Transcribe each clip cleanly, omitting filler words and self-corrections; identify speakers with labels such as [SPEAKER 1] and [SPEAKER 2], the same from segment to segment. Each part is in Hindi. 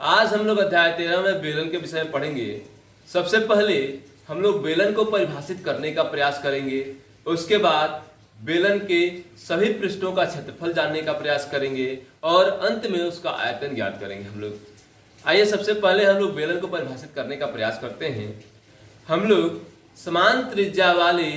[SPEAKER 1] आज हम लोग अध्याय 13 में बेलन के विषय में पढ़ेंगे। सबसे पहले हम लोग बेलन को परिभाषित करने का प्रयास करेंगे, उसके बाद बेलन के सभी पृष्ठों का क्षेत्रफल जानने का प्रयास करेंगे और अंत में उसका आयतन ज्ञात करेंगे हम लोग। आइए सबसे पहले हम लोग बेलन को परिभाषित करने का प्रयास करते हैं। हम लोग समान त्रिज्या वाले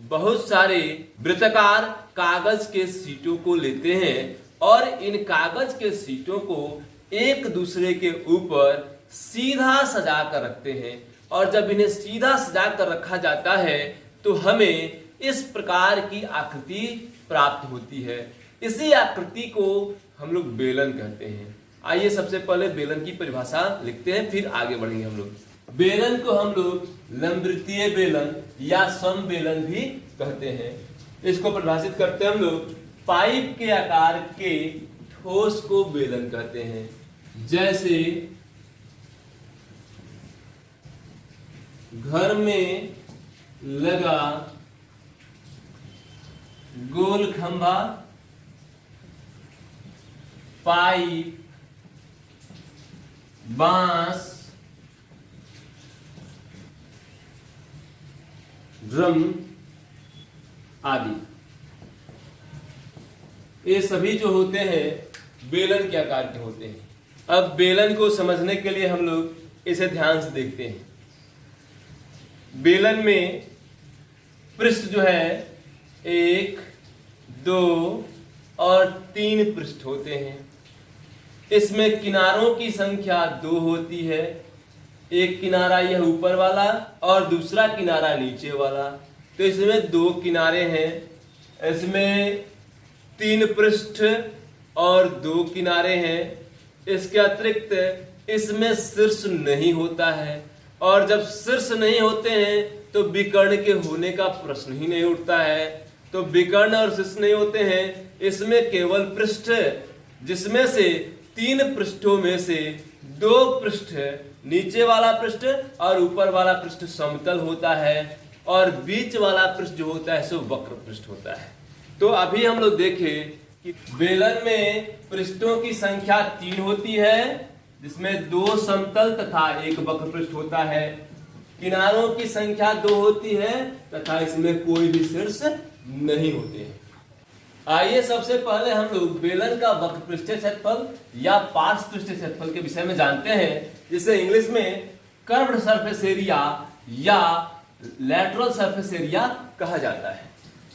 [SPEAKER 1] बहुत सारे वृत्ताकार कागज के शीटों को लेते हैं और इन कागज के शीटों को एक दूसरे के ऊपर सीधा सजा कर रखते हैं और जब इन्हें सीधा सजा कर रखा जाता है तो हमें इस प्रकार की आकृति प्राप्त होती है। इसी आकृति को हम लोग बेलन कहते हैं। आइए सबसे पहले बेलन की परिभाषा लिखते हैं, फिर आगे बढ़ेंगे हम लोग। बेलन को हम लोग लंबवृत्तीय बेलन या समबेलन भी कहते हैं। इसको परिभाषित करते हैं हम लोग पाइप के आकार के ठोस को बेलन कहते हैं। जैसे घर में लगा गोल खंभा, पाइप, बांस, ड्रम आदि, ये सभी जो होते हैं बेलन के आकार के होते हैं। अब बेलन को समझने के लिए हम लोग इसे ध्यान से देखते हैं। बेलन में पृष्ठ जो है 1, 2 और 3 पृष्ठ होते हैं। इसमें किनारों की संख्या 2 होती है। एक किनारा यह ऊपर वाला और दूसरा किनारा नीचे वाला, तो इसमें 2 किनारे हैं। इसमें 3 पृष्ठ और 2 किनारे हैं। इसके अतिरिक्त इसमें शीर्ष नहीं होता है और जब शीर्ष नहीं होते हैं तो विकर्ण के होने का प्रश्न ही नहीं उठता है। तो विकर्ण और शीर्ष नहीं होते हैं, इसमें केवल पृष्ठ, जिसमें से 3 पृष्ठों में से 2 पृष्ठ नीचे वाला पृष्ठ और ऊपर वाला पृष्ठ समतल होता है और बीच वाला पृष्ठ जो होता है सो वक्र पृष्ठ होता है। तो अभी हम लोग देखें कि बेलन में पृष्ठों की संख्या 3 होती है, जिसमें 2 समतल तथा 1 वक्र पृष्ठ होता है। किनारों की संख्या 2 होती है तथा इसमें कोई भी शीर्ष नहीं होते हैं। आइए सबसे पहले हम लोग बेलन का वक्र पृष्ठीय क्षेत्रफल या पार्श्व पृष्ठीय क्षेत्रफल के विषय में जानते हैं, जिसे इंग्लिश में कर्व्ड सरफेस एरिया या लैटरल सरफेस एरिया कहा जाता है।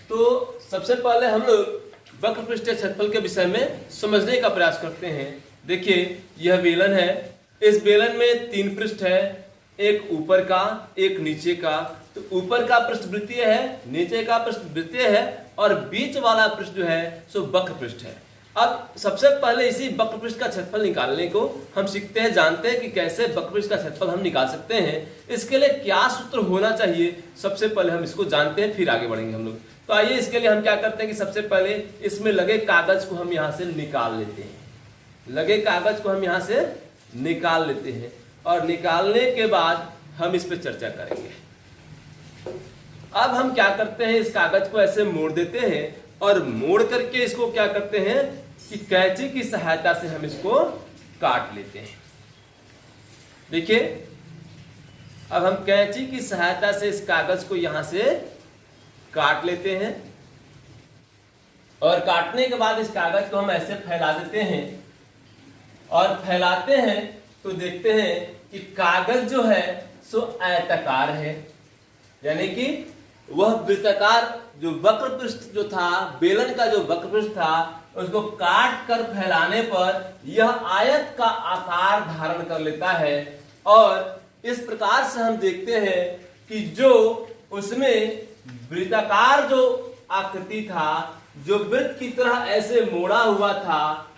[SPEAKER 1] तो सबसे पहले हम लोग वक्र पृष्ठीय क्षेत्रफल के विषय में समझने का प्रयास करते हैं। देखिए यह बेलन है। इस बेलन में 3 पृष्ठ है, एक ऊपर का, एक नीचे का। तो ऊपर का पृष्ठ वृत्तीय है, नीचे का पृष्ठ वृत्तीय है और बीच वाला पृष्ठ जो है सो वक्र पृष्ठ है। अब सबसे पहले इसी वक्र पृष्ठ का क्षेत्रफल निकालने को हम सीखते हैं, जानते हैं कि कैसे वक्र पृष्ठ का क्षेत्रफल हम निकाल सकते हैं। इसके लिए क्या सूत्र होना चाहिए, सबसे पहले हम इसको जानते हैं, फिर आगे बढ़ेंगे हम लोग। तो आइए इसके लिए हम क्या करते हैं कि सबसे पहले इसमें लगे कागज को हम यहाँ से निकाल लेते हैं। लगे कागज को हम यहाँ से निकाल लेते हैं और निकालने के बाद हम इस पर चर्चा करेंगे। अब हम क्या करते हैं, इस कागज को ऐसे मोड़ देते हैं और मोड़ करके इसको क्या करते हैं कि कैंची की सहायता से हम इसको काट लेते हैं। देखिए अब हम कैंची की सहायता से इस कागज को यहां से काट लेते हैं और काटने के बाद इस कागज को हम ऐसे फैला देते हैं और फैलाते हैं तो देखते हैं कि कागज जो है सो आयताकार है, यानी कि वह वृत्ताकार जो वक्र पृष्ठ जो था, बेलन का जो वक्र पृष्ठ था, उसको काट कर फैलाने पर यह आयत का आकार धारण कर लेता है। और इस प्रकार से हम देखते हैं कि जो उसमें वृत्ताकार जो आकृति था, जो वृत्त की तरह ऐसे मोड़ा हुआ था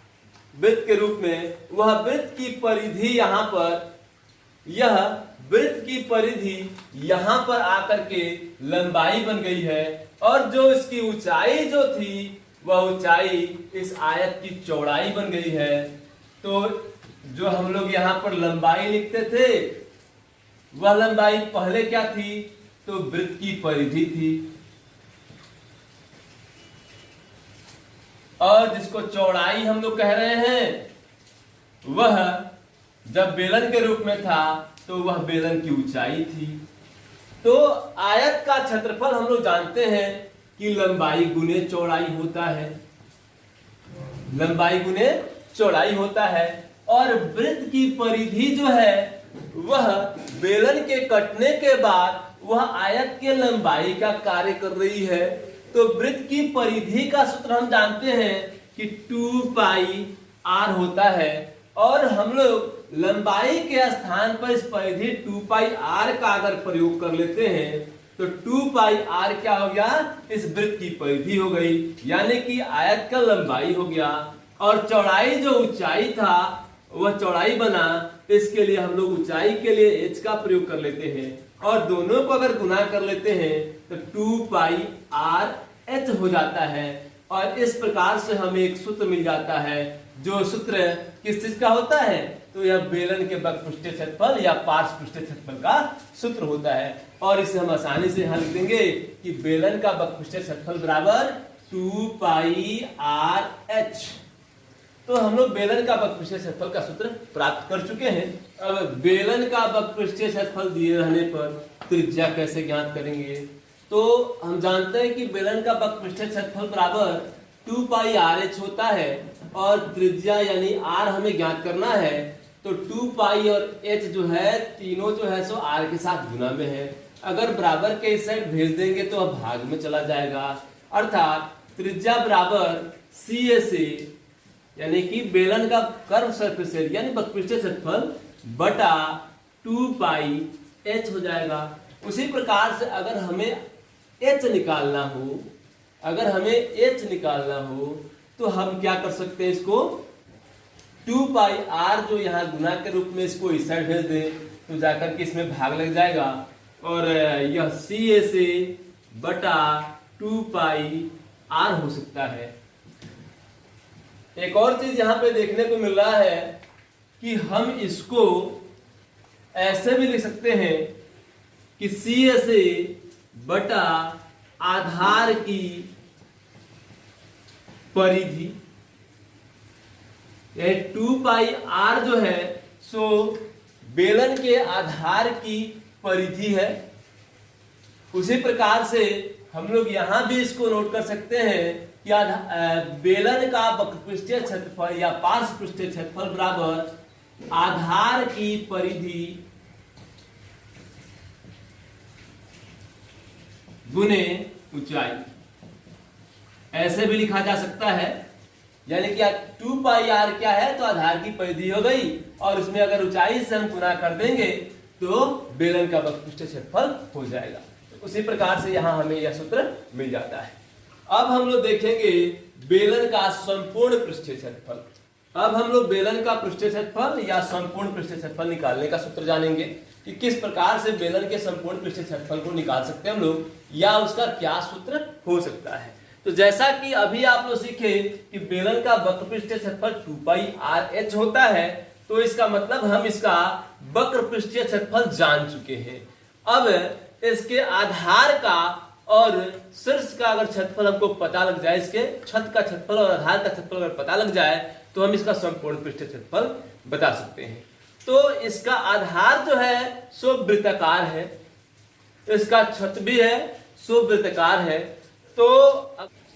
[SPEAKER 1] वृत्त के रूप में, वह वृत्त की परिधि यहाँ पर, यह वृत्त की परिधि यहां पर आकर के लंबाई बन गई है और जो इसकी ऊंचाई जो थी वह ऊंचाई इस आयत की चौड़ाई बन गई है। तो जो हम लोग यहां पर लंबाई लिखते थे वह लंबाई पहले क्या थी, तो वृत्त की परिधि थी और जिसको चौड़ाई हम लोग कह रहे हैं वह जब बेलन के रूप में था तो वह बेलन की ऊंचाई थी। तो आयत का क्षेत्रफल हम लोग जानते हैं कि लंबाई गुने चौड़ाई होता है, लंबाई गुने चौड़ाई होता है। और वृत्त की परिधि जो है वह बेलन के कटने के बाद वह आयत के लंबाई का कार्य कर रही है। तो वृत्त की परिधि का सूत्र हम जानते हैं कि 2 पाई r होता है, और हम लोग लंबाई के स्थान पर इस परिधि 2 पाई r का अगर प्रयोग कर लेते हैं तो 2 पाई r क्या हो गया, इस वृत्त की परिधि हो गई, यानी कि आयत का लंबाई हो गया। और चौड़ाई जो ऊंचाई था वह चौड़ाई बना, इसके लिए हम लोग ऊंचाई के लिए h का प्रयोग कर लेते हैं, और दोनों को अगर गुना कर लेते हैं तो 2 पाई r h हो जाता है। और इस प्रकार से हमें एक सूत्र मिल जाता है, जो सूत्र किस चीज का होता है, तो यह बेलन के बकपृष्ठीय क्षेत्रफल या पार्श्वपृष्ठीय क्षेत्रफल का सूत्र होता है। और इसे हम आसानी से यहाँ लिख देंगे कि बेलन का बकपृष्ठीय क्षेत्रफल बराबर 2 पाई r h। तो हम लोग बेलन का बकपृष्ठीय क्षेत्रफल का सूत्र प्राप्त कर चुके हैं। अब बेलन का बकपृष्ठीय क्षेत्रफल दिए रहने पर त्रिज्या कैसे ज्ञात करेंगे, तो हम जानते हैं कि बेलन का बकपृष्ठीय क्षेत्रफल बराबर 2 पाई r h होता है, और त्रिज्या यानी r हमें ज्ञात करना है। तो 2 पाई और h जो है तीनों जो है सो r के साथ गुना में है। अगर बराबर के इस साइड भेज देंगे तो अब भाग में चला जाएगा, अर्थात त्रिज्या बराबर CA से, यानी कि बेलन का कर्व सरफेस एरिया यानी बकपृष्ठीय क्षेत्रफल बटा 2 पाई h हो जाएगा। उसी प्रकार से अगर हमें h निकालना हो, अगर हमें h निकालना हो तो हम क्या कर सकते हैं, इसको 2 पाई r जो यहाँ गुना के रूप में इसको इस साइड भेज दें तो जाकर के इसमें भाग लग जाएगा, और यह CA से बटा 2 पाई r हो सकता है। एक और चीज यहाँ पे देखने को मिल रहा है कि हम इसको ऐसे भी लिख सकते हैं कि CA से बटा आधार की परिधि, यह 2 पाई r जो है सो बेलन के आधार की परिधि है। उसी प्रकार से हम लोग यहां भी इसको नोट कर सकते हैं कि बेलन का बकपृष्ठीय क्षेत्रफल या पार्श्वपृष्ठीय क्षेत्रफल बराबर आधार की परिधि गुने ऊंचाई, ऐसे भी लिखा जा सकता है। यानी कि 2 पाई r क्या है, तो आधार की परिधि हो गई, और उसमें अगर ऊंचाई से हम गुना कर देंगे तो बेलन का बकपृष्ठीय क्षेत्रफल हो जाएगा। तो उसी प्रकार से यहां हमें यह सूत्र मिल जाता है। अब हम लोग देखेंगे बेलन का संपूर्ण पृष्ठीय क्षेत्रफल। अब हम लोग बेलन का पृष्ठीय क्षेत्रफल या संपूर्ण पृष्ठीय क्षेत्रफल निकालने का सूत्र जानेंगे कि किस प्रकार से बेलन के संपूर्ण पृष्ठीय क्षेत्रफल को निकाल सकते हैं हम लोग, या उसका क्या सूत्र हो सकता है। तो जैसा कि अभी आप लोग सीखे कि बेलन का वक्रपृष्ठीय क्षेत्रफल 2 पाई r h होता है, तो इसका मतलब हम इसका वक्रपृष्ठीय क्षेत्रफल जान चुके हैं। अब इसके आधार का और शीर्ष का अगर क्षेत्रफल हमको पता लग जाए, इसके छत का क्षेत्रफल और आधार का क्षेत्रफल अगर पता लग जाए तो हम इसका संपूर्ण पृष्ठीय क्षेत्रफल बता सकते हैं। तो इसका आधार जो है सो वृत्ताकार है, इसका छत भी है सो वृत्ताकार है, तो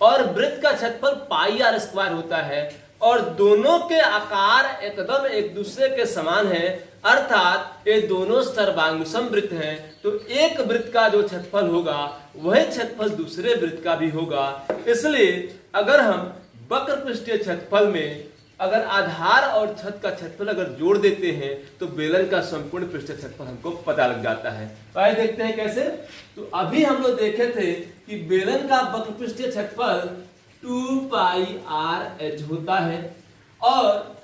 [SPEAKER 1] और वृत्त का क्षेत्रफल पाई r स्क्वायर होता है, और दोनों के आकार एकदम एक दूसरे के समान है, अर्थात ये दोनों सर्वांग समवृत्त हैं। तो एक वृत्त का जो क्षेत्रफल होगा वही क्षेत्रफल दूसरे वृत्त का भी होगा। इसलिए अगर हम वक्रपृष्ठीय क्षेत्रफल में अगर आधार और छत का क्षेत्रफल अगर जोड़ देते हैं तो बेलन का संपूर्ण पृष्ठीय क्षेत्रफल हमको पता लग जाता है। तो आइए देखते हैं कैसे। तो अभी हम लोग देखे थे कि बेलन का वक्रपृष्ठीय क्षेत्रफल 2 पाई r h होता है, और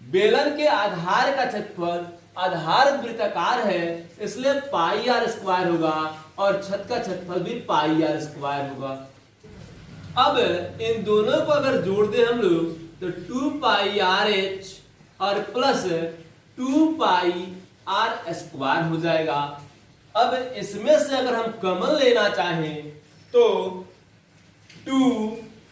[SPEAKER 1] बेलन के आधार का क्षेत्रफल, आधार वृत्ताकार है इसलिए पाई r स्क्वायर होगा, और छत का क्षेत्रफल भी पाई r स्क्वायर होगा। अब इन दोनों को अगर जोड़ दें हम लोग तो 2 पाई r h और प्लस 2 पाई r स्क्वायर हो जाएगा। अब इसमें से अगर हम कॉमन लेना चाहें तो 2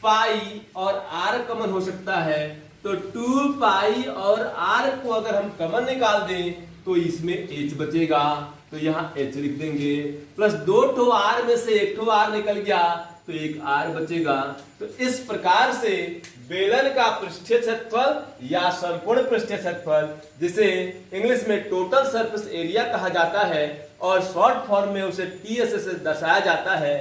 [SPEAKER 1] पाई और आर कॉमन हो सकता है, तो 2 पाई और आर को अगर हम कॉमन निकाल दें तो इसमें एच बचेगा, तो यहाँ एच लिख देंगे, प्लस 2 ठो आर में से 1 ठो आर निकल गया तो 1 आर बचेगा। तो इस प्रकार से बेलन का पृष्ठीय क्षेत्रफल या संपूर्ण पृष्ठीय क्षेत्रफल, जिसे इंग्लिश में टोटल सरफेस एरिया कहा जाता है और शॉर्ट फॉर्म में उसे टीएस से दर्शाया जाता है,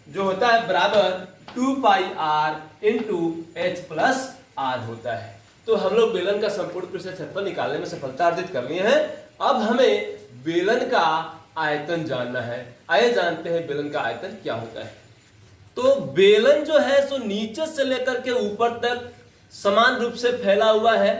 [SPEAKER 1] जो होता है बराबर 2 pi r into h plus r होता है। तो हम लोग बेलन का संपूर्ण पृष्ठीय क्षेत्रफल निकालने में सफलता अर्जित कर लिए हैं। अब हमें बेलन का आयतन जानना है। आइए जानते हैं बेलन का आयतन क्या होता है। तो बेलन जो है सो नीचे से लेकर के ऊपर तक समान रूप से फैला हुआ है,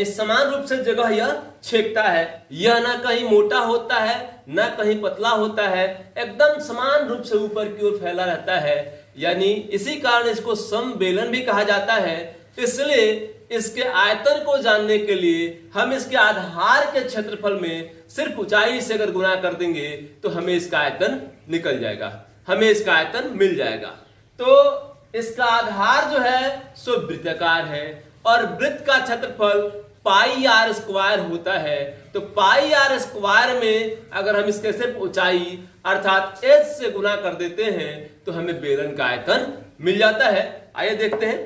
[SPEAKER 1] समान रूप से जगह यह छेदता है। यह ना कहीं मोटा होता है ना कहीं पतला होता है, एकदम समान रूप से ऊपर की ओर फैला रहता है, यानी इसी कारण इसको सम बेलन भी कहा जाता है। इसलिए इसके आयतन को जानने के लिए हम इसके आधार के क्षेत्रफल में सिर्फ ऊंचाई से अगर गुणा कर देंगे तो हमें इसका आयतन निकल जाएगा, हमें इसका आयतन मिल जाएगा। तो इसका आधार जो है सो वृत्ताकार है और वृत्त का क्षेत्रफल पाई आर स्क्वायर होता है। तो पाई आर स्क्वायर में अगर हम इसके सिर्फ ऊंचाई अर्थात एच से गुना कर देते हैं तो हमें बेलन का आयतन मिल जाता है। आइए देखते हैं,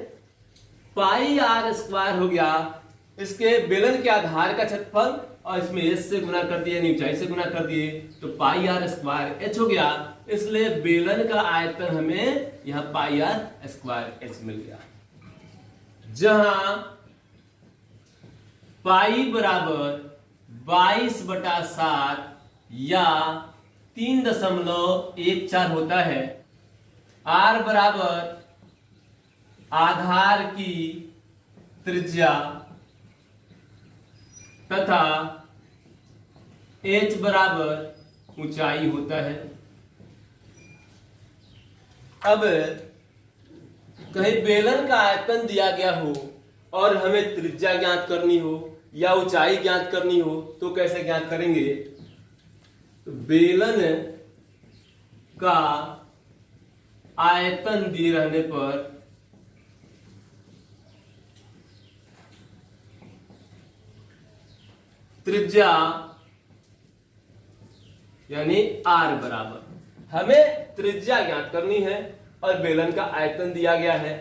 [SPEAKER 1] पाई आर स्क्वायर हो गया इसके बेलन के आधार का क्षेत्रफल और इसमें एच से गुना कर दिया, ऊंचाई से गुना कर दिए, तो पाई आर स्क्वायर एच हो गया। इसलिए बेलन का आयतन हमें यहां पाई आर स्क्वायर एच मिल गया, जहां पाई बराबर 22/7 या 3.14 होता है, आर बराबर आधार की त्रिज्या तथा एच बराबर ऊंचाई होता है। अब कहीं बेलन का आयतन दिया गया हो और हमें त्रिज्या ज्ञात करनी हो या ऊंचाई ज्ञात करनी हो तो कैसे ज्ञात करेंगे? तो बेलन का आयतन दिए रहने पर त्रिज्या यानी आर बराबर, हमें त्रिज्या ज्ञात करनी है और बेलन का आयतन दिया गया है।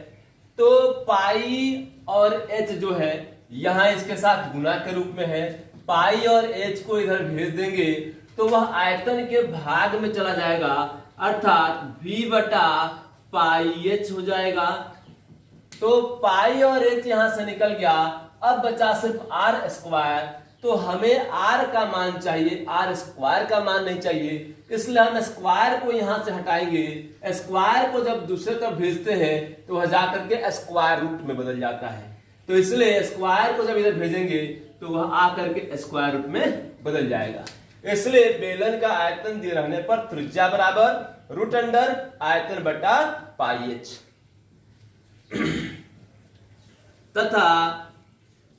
[SPEAKER 1] तो पाई और एच जो है यहां इसके साथ गुना के रूप में है, पाई और एच को इधर भेज देंगे तो वह आयतन के भाग में चला जाएगा, अर्थात v बटा पाई एच हो जाएगा। तो पाई और एच यहां से निकल गया, अब बचा सिर्फ आर स्क्वायर। तो हमें आर का मान चाहिए, आर स्क्वायर का मान नहीं चाहिए, इसलिए हम स्क्वायर को यहां से हटाएंगे। स्क्वायर को जब दूसरे तरफ भेजते हैं तो वह जाकर के स्क्वायर रूट में बदल जाता है, तो इसलिए स्क्वायर को जब इधर भेजेंगे तो वह आकर के स्क्वायर रूट में बदल जाएगा। इसलिए बेलन का आयतन दिए रहने पर त्रिज्या बराबर रूट अंडर आयतन बटा पाई एच तथा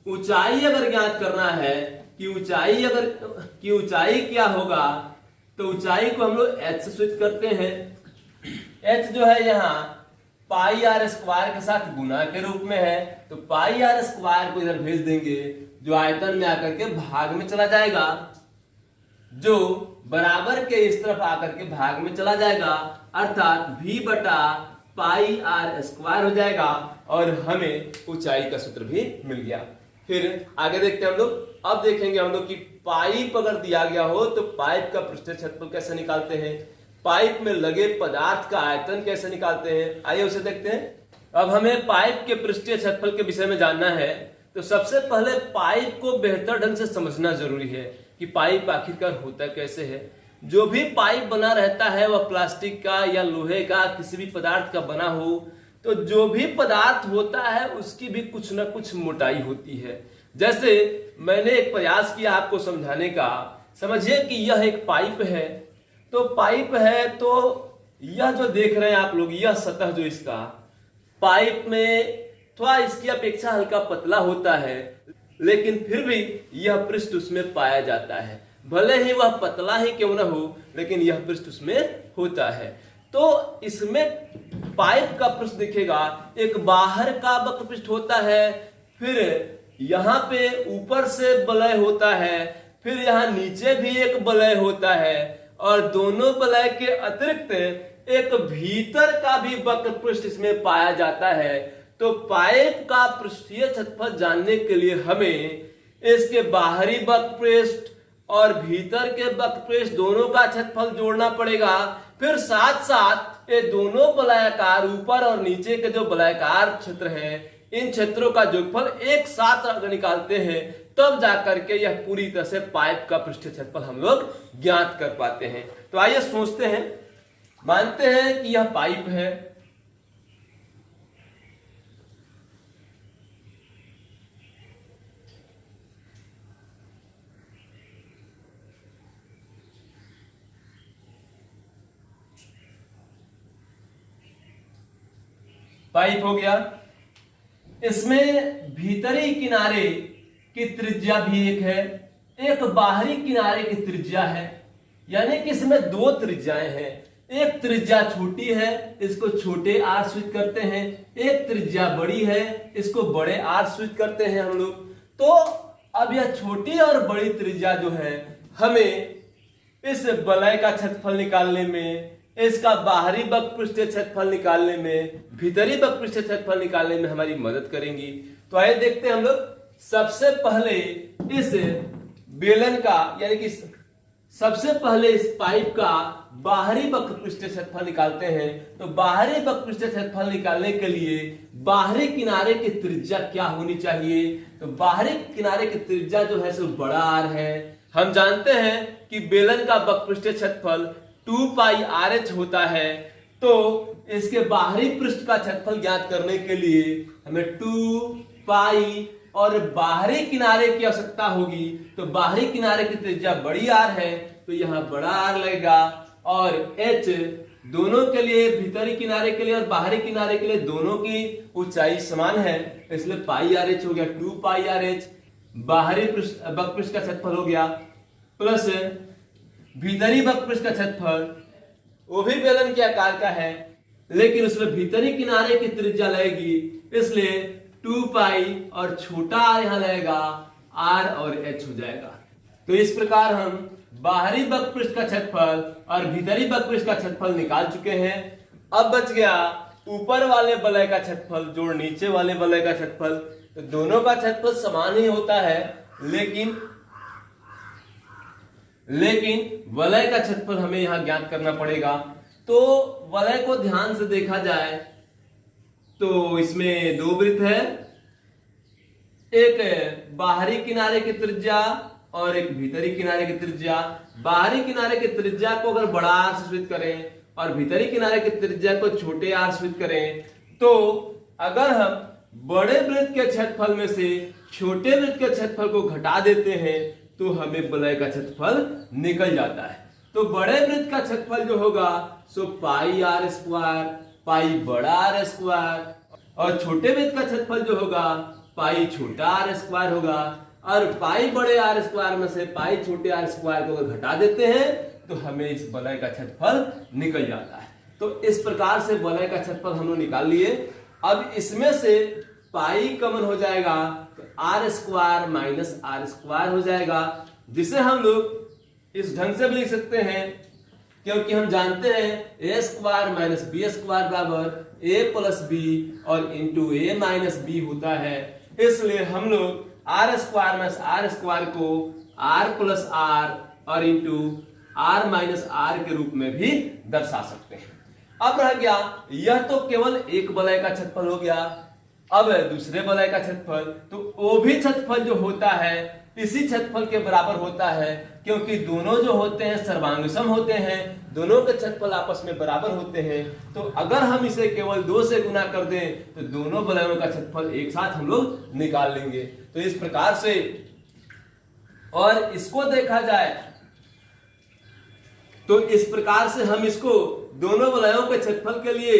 [SPEAKER 1] ऊंचाई अगर ज्ञात करना है कि ऊंचाई क्या होगा, तो ऊंचाई को हम लोग एच से स्विच करते हैं। एच जो है यहाँ पाई आर स्क्वायर के साथ गुना के रूप में है, तो पाई आर स्क्वायर को इधर भेज देंगे जो आयतन में आकर के भाग में चला जाएगा, जो बराबर के इस तरफ आकर के भाग में चला जाएगा, अर्थात v बटा पाई आर स्क्वायर हो जाएगा और हमें ऊंचाई का सूत्र भी मिल गया। फिर आगे देखते हैं हम लोग। अब देखेंगे हम लोग कि पाइप अगर दिया गया हो तो पाइप का पृष्ठीय क्षेत्रफल कैसे निकालते हैं, पाइप में लगे पदार्थ का आयतन कैसे निकालते हैं, आइए उसे देखते हैं। अब हमें पाइप के पृष्ठीय क्षेत्रफल के विषय में जानना है, तो सबसे पहले पाइप को बेहतर ढंग से समझना जरूरी है कि पाइप आखिरकार होता कैसे है। जो भी पाइप बना रहता है वह प्लास्टिक का या लोहे का किसी भी पदार्थ का बना हो, तो जो भी पदार्थ होता है उसकी भी कुछ ना कुछ मोटाई होती है। जैसे मैंने एक प्रयास किया आपको समझाने का, समझिए कि यह एक पाइप है, तो पाइप है तो यह जो देख रहे हैं आप लोग, यह सतह जो इसका पाइप में थोड़ा इसकी अपेक्षा हल्का पतला होता है, लेकिन फिर भी यह पृष्ठ उसमें पाया जाता है। भले ही वह पतला ही क्यों ना हो, लेकिन यह पृष्ठ उसमें होता है। तो इसमें पाइप का पृष्ठ दिखेगा, एक बाहर का वक्र पृष्ठ होता है, फिर यहाँ पे ऊपर से वलय होता है, फिर यहाँ नीचे भी एक वलय होता है, और दोनों वलय के अतिरिक्त एक भीतर का भी वक्र पृष्ठ इसमें पाया जाता है। तो पाइप का पृष्ठीय क्षेत्रफल जानने के लिए हमें इसके बाहरी वक्र पृष्ठ और भीतर के वक्र पृष्ठ दोनों का क्षेत्रफल जोड़ना पड़ेगा। फिर साथ साथ ये दोनों वलयाकार, ऊपर और नीचे के जो वलयाकार क्षेत्र हैं, इन क्षेत्रों का जोगफल एक साथ अगर निकालते हैं तब जाकर के यह पूरी तरह से पाइप का पृष्ठीय क्षेत्रफल हम लोग ज्ञात कर पाते हैं। तो आइए सोचते हैं, मानते हैं कि यह पाइप है, पाइप हो गया, इसमें भीतरी किनारे की त्रिज्या भी एक है, एक बाहरी किनारे की त्रिज्या है, यानी कि इसमें दो त्रिज्याएं हैं। एक त्रिज्या छोटी है, इसको छोटे आर स्वीच करते हैं, एक त्रिज्या बड़ी है, इसको बड़े आर स्वीच करते हैं हम लोग। तो अब यह छोटी और बड़ी त्रिज्या जो है हमें इस वलय का क्षेत्रफल निकालने में, इसका बाहरी वक्र पृष्ठीय क्षेत्रफल निकालने में, भीतरी वक्र पृष्ठीय क्षेत्रफल निकालने में हमारी मदद करेंगी। तो आइए देखते हैं हम लोग। सबसे पहले इस बेलन का, यानी कि सबसे पहले इस पाइप का बाहरी वक्र पृष्ठीय क्षेत्रफल निकालते हैं। तो बाहरी वक्र पृष्ठीय क्षेत्रफल निकालने के लिए बाहरी किनारे की त्रिज्या क्या होनी चाहिए? तो बाहरी किनारे की त्रिज्या जो है सो बड़ा आर है। हम जानते हैं कि बेलन का वक्र पृष्ठीय क्षेत्रफल 2 पाई RH होता है। तो इसके बाहरी पृष्ठ का क्षेत्रफल ज्ञात करने के लिए हमें 2 पाई और बाहरी किनारे की आवश्यकता होगी। तो बाहरी किनारे की त्रिज्या बड़ी आर है, तो यहाँ बड़ा आर लगेगा, और H दोनों के लिए, भीतरी किनारे के लिए और बाहरी किनारे के लिए दोनों की ऊंचाई समान है, इसलिए पाई RH हो गया 2 पाई RH। बाहरी वक्र पृष्ठ का क्षेत्रफल हो गया, प्लस भीतरी वक्र पृष्ठ का क्षेत्रफल, वो भी बेलन के आकार का है, लेकिन उसमें भीतरी किनारे की त्रिज्या लगेगी, इसलिए 2 पाई और छोटा आर यहां लगेगा, आर और H हो जाएगा। तो इस प्रकार हम बाहरी वक्र पृष्ठ का क्षेत्रफल और भीतरी वक्र पृष्ठ का क्षेत्रफल निकाल चुके हैं। अब बच गया ऊपर वाले वलय का क्षेत्रफल जोड़ नीचे वाले वलय का क्षेत्रफल। तो दोनों का क्षेत्रफल समान ही होता है, लेकिन वलय का क्षेत्रफल हमें यहां ज्ञात करना पड़ेगा। तो वलय को ध्यान से देखा जाए तो इसमें दो वृत्त है, एक बाहरी किनारे की त्रिज्या और एक भीतरी किनारे की त्रिज्या। बाहरी किनारे की त्रिज्या को अगर बड़ा आर से सूचित करें और भीतरी किनारे की त्रिज्या को छोटे आर सूचित करें, तो अगर हम बड़े वृत्त के क्षेत्रफल में से छोटे वृत्त के क्षेत्रफल को घटा देते हैं तो हमें वलय का क्षेत्रफल निकल जाता है। तो बड़े वृत्त का क्षेत्रफल जो होगा सो पाई आर स्क्वायर, पाई बड़ा आर स्क्वायर, और छोटे वृत्त का क्षेत्रफल जो होगा पाई छोटा आर स्क्वायर होगा। और पाई बड़े आर स्क्वायर में से पाई छोटे आर स्क्वायर को अगर घटा देते हैं तो हमें इस वलय का क्षेत्रफल निकल जाता है। तो इस प्रकार से वलय का क्षेत्रफल हम लोग निकाल लिए। अब इसमें से पाई कॉमन हो जाएगा, तो R square minus R square हो जाएगा, जिसे हम लोग इस ढंग से भी लिख सकते हैं, क्योंकि हम जानते हैं a square minus b square बराबर ए प्लस बी और इंटू ए माइनस बी होता है। इसलिए हम लोग R square minus R square को आर प्लस आर और इंटू आर माइनस आर के रूप में भी दर्शा सकते हैं। अब रह गया, यह तो केवल एक वलय का क्षेत्रफल हो गया। अब दूसरे वलय का क्षेत्रफल, तो वो भी क्षेत्रफल जो होता है इसी क्षेत्रफल के बराबर होता है, क्योंकि दोनों जो होते हैं सर्वांगसम होते हैं, दोनों के क्षेत्रफल आपस में बराबर होते हैं। तो अगर हम इसे केवल 2 से गुना कर दें तो दोनों वलयों का क्षेत्रफल एक साथ हम लोग निकाल लेंगे। तो इस प्रकार से, और इसको देखा जाए तो इस प्रकार से हम इसको दोनों वलयों के क्षेत्रफल के लिए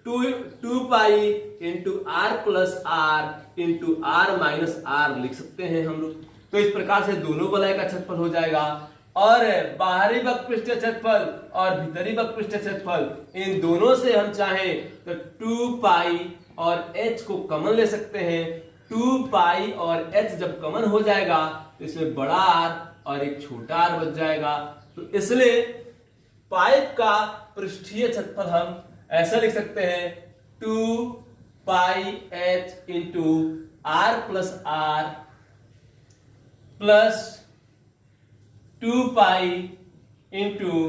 [SPEAKER 1] 2 pi into R plus R into R minus R लिख सकते हैं हम लोग। तो इस प्रकार से दोनों वलय का क्षेत्रफल हो जाएगा। और बाहरी वक्र पृष्ठीय क्षेत्रफल और भीतरी वक्र पृष्ठीय क्षेत्रफल, इन दोनों से हम चाहें तो 2 पाई और h को कॉमन ले सकते हैं। 2 पाई और h जब कॉमन हो जाएगा तो इसमें बड़ा R और एक छोटा r बच जाएगा। तो इसलिए पाइप का पृष्ठीय क्षेत्रफल हम ऐसा लिख सकते हैं 2 पाई h into r plus r plus 2 pi into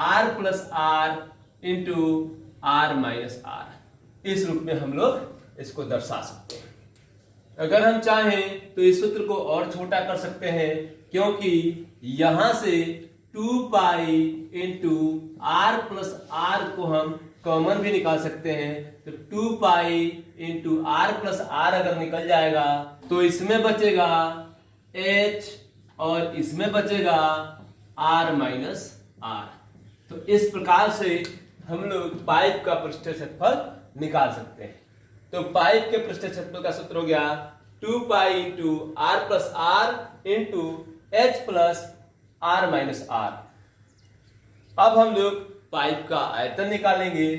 [SPEAKER 1] r plus r into r minus r। इस रूप में हम लोग इसको दर्शा सकते हैं। अगर हम चाहें तो इस सूत्र को और छोटा कर सकते हैं, क्योंकि यहां से 2 pi into r plus r को हम कॉमन भी निकाल सकते हैं। तो 2 pi into r plus r अगर निकल जाएगा तो इसमें बचेगा h और इसमें बचेगा r माइनस r। तो इस प्रकार से हम लोग पाइप का पृष्ठीय क्षेत्रफल निकाल सकते हैं। तो पाइप के पृष्ठीय क्षेत्रफल का सूत्र हो गया 2 pi into r plus r into h plus r minus r। अब हम लोग पाइप का आयतन निकालेंगे।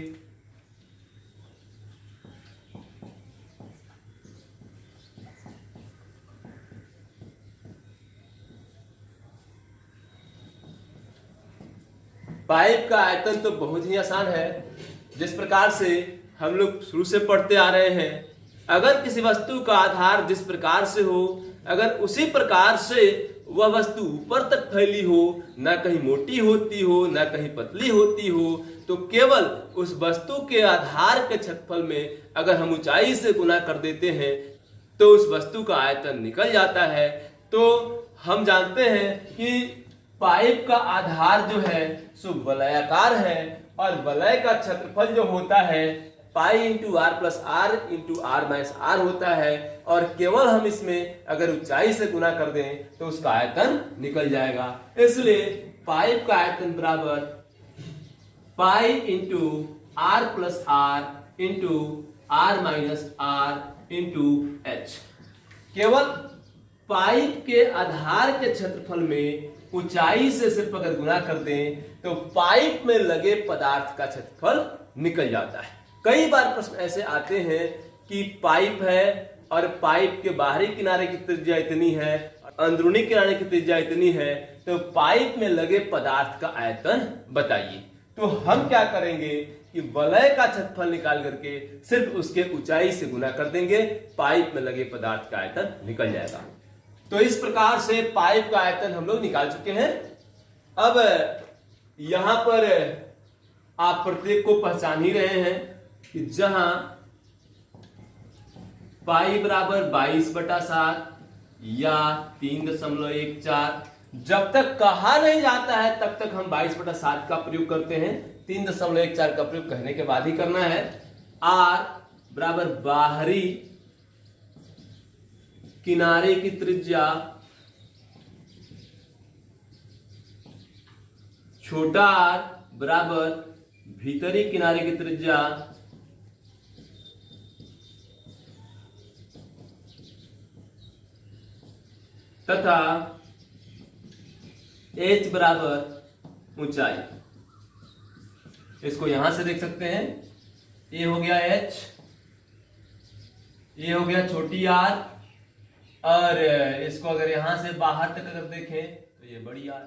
[SPEAKER 1] पाइप का आयतन तो बहुत ही आसान है, जिस प्रकार से हम लोग शुरू से पढ़ते आ रहे हैं। अगर किसी वस्तु का आधार जिस प्रकार से हो, अगर उसी प्रकार से वह वस्तु ऊपर तक फैली हो, ना कहीं मोटी होती हो ना कहीं पतली होती हो, तो केवल उस वस्तु के आधार के क्षेत्रफल में अगर हम ऊंचाई से गुना कर देते हैं तो उस वस्तु का आयतन निकल जाता है। तो हम जानते हैं कि पाइप का आधार जो है सो वलयाकार है और वलय का क्षेत्रफल जो होता है pi into R plus R into R minus R होता है, और केवल हम इसमें अगर ऊंचाई से गुना कर दें तो उसका आयतन निकल जाएगा। इसलिए पाइप का आयतन बराबर pi into R plus R into R minus R into H. केवल पाइप के आधार के क्षेत्रफल में ऊंचाई से सिर्फ अगर गुना कर दें तो पाइप में लगे पदार्थ का क्षेत्रफल निकल जाता है। कई बार प्रश्न ऐसे आते हैं कि पाइप है और पाइप के बाहरी किनारे की त्रिज्या इतनी है, अंदरूनी किनारे की त्रिज्या इतनी है, तो पाइप में लगे पदार्थ का आयतन बताइए। तो हम क्या करेंगे कि वलय का क्षेत्रफल निकाल करके सिर्फ उसके ऊंचाई से गुना कर देंगे, पाइप में लगे पदार्थ का आयतन निकल जाएगा। तो इस प्रकार से पाइप का आयतन हम लोग निकाल चुके हैं। अब यहां पर आप प्रत्येक को पहचान ही रहे हैं कि जहां पाई बराबर 22/7 या 3.14, जब तक कहा नहीं जाता है तब तक हम 22/7 का प्रयोग करते हैं। 3.14 का प्रयोग कहने के बाद ही करना है। r बराबर बाहरी किनारे की त्रिज्या, छोटा r बराबर भीतरी किनारे की त्रिज्या, तथा h बराबर ऊंचाई। इसको यहां से देख सकते हैं, ये हो गया h, ये हो गया छोटी r, और इसको अगर यहां से बाहर तक अगर देखें तो ये बड़ी r।